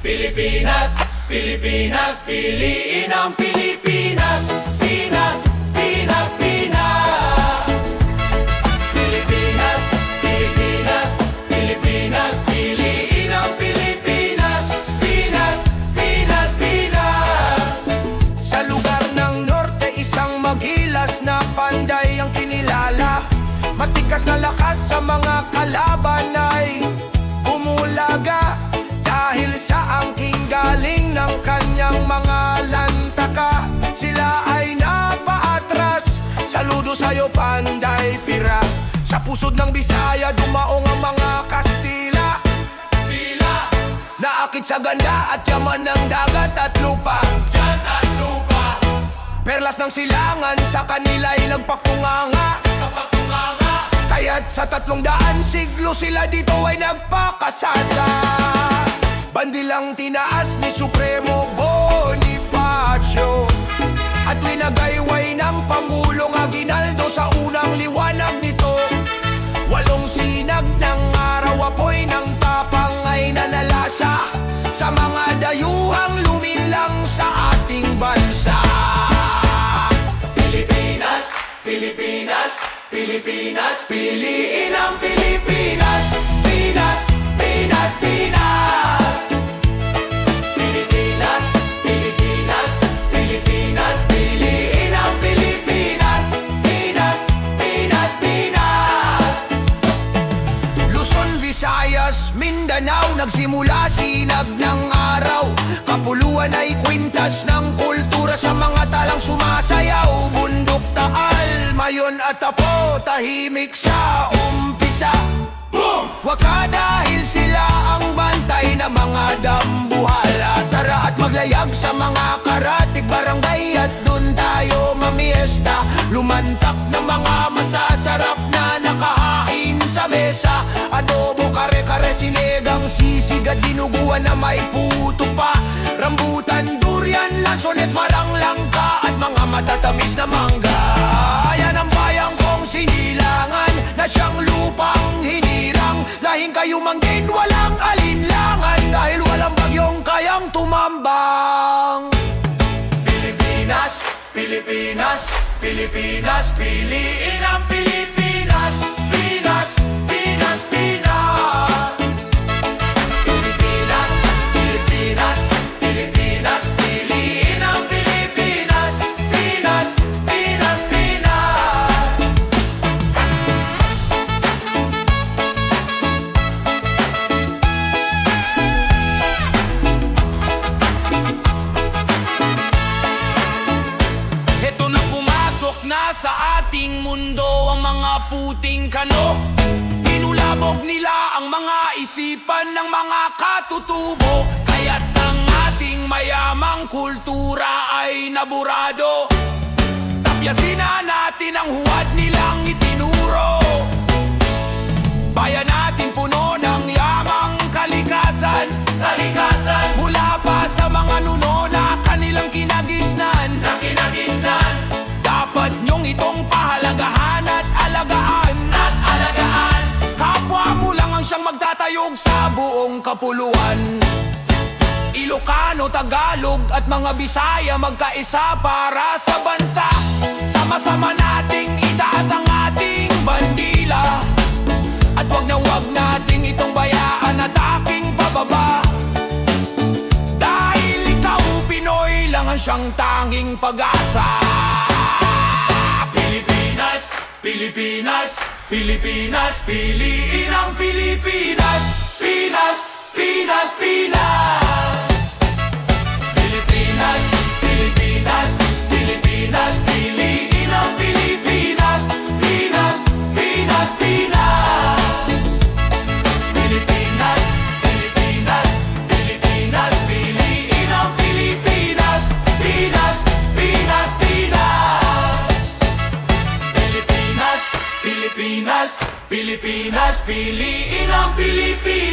Pilipinas, Pilipinas, piliin ang Pilipinas. Pinas, Pinas, Pinas. Pilipinas, Pilipinas, Pilipinas, piliin ang Pilipinas. Pinas, Pinas, Pinas. Sa lugar ng norte, isang magilas na panday ang kinilala. Matikas na lakas sa mga kalaban ay umulaga. Dahil sa angking galing ng kanyang mga lantaka, sila ay napaatras. Saludo sa'yo, Panday Pira. Sa pusod ng Bisaya, dumaong ang mga Kastila. Pila, Naakit sa ganda at yaman ng dagat at lupa. yan at lupa. Perlas ng silangan sa kanila'y nagpakunganga. Kapag tumanga, Kaya't sa 300 siglo sila dito ay nagpakasasa. Bandilang tinaas ni Supremo Bonifacio at winagayway ng Pangulong Aguinaldo sa unang liwanag nito. 8 sinag ng araw, apoy ng tapang ay nanalasa sa mga dayuhang lumilang sa ating bansa. Pilipinas, Pilipinas, Pilipinas, piliin ang Pilipinas. Pinas, Pinas, Pinas. Pilipinas, Pilipinas, Pilipinas, piliin ang Pilipinas. Pinas, Pinas, Pinas. Luzon, Visayas, Mindanao, nagsimula sinag ng araw. Kapuluan ay kwintas ng kultura sa mga talang sumasayaw. Bundok, Taal, Mayon at Apo, tahimik sa umpisa. Boom! Waka dahil sila ang bantay na mga dambuhal. Tara at maglayag sa mga karatig barangay at dun tayo mamiesta. Lumantak ng mga masasarap na nakahain sa mesa. Adobo, kare-kare, sinigang, sisig at dinuguan na may puto pa. Rambutan, durian, lansones, marang langka at mga matatamis na mangga. Ayan ang bayang kong sinilangan na siyang lupang hinirang. Lahing kayo manggin, walang alinlangan dahil walang bagyong kayang tumambang. Pilipinas, Pilipinas, Pilipinas, piliin ang Pilipinas. Pinas, Pinas, Pinas. Pilipinas, Pilipinas, Pilipinas, piliin ang Pilipinas. Pinas, Pinas, Pinas. Heto na pumasok na sa ating mundo ang mga puting kano. Pinulabog nila ang mga isipan ng mga katutubo. Kaya't ang ating mayamang kultura ay naburado. Tapyasin na natin ang huwad nilang itinuro. Bayan natin puno ng yamang kalikasan. Kalikasan, Mula pa sa mga nuno na kanilang kinagisnan. na kinagisnan Dapat nyong itong pahalagahan at alagaan. at alagaan. Kapwa mo lang ang siyang magtatayog sa buong kapuluan. Ilocano, Tagalog at mga Bisaya magkaisa para sa bansa. Sama-sama nating itaas ang ating bandila. At wag nating itong bayaan at aking pababa. Dahil ikaw, Pinoy lang ang siyang tanging pag-asa. Pilipinas, Pilipinas, Pilipinas, piliin ang Pilipinas. Pinas, Pinas, Pinas. Pilipinas, Pilipinas, Pilipinas, piliin ang Pilipinas. Pinas, Pinas, Pinas. Pilipinas, Pilipinas, Pilipinas, piliin ang Pilipinas. Pinas, Pinas, Pinas. Pilipinas, Pilipinas, Pilipinas, piliin ang Pilipinas.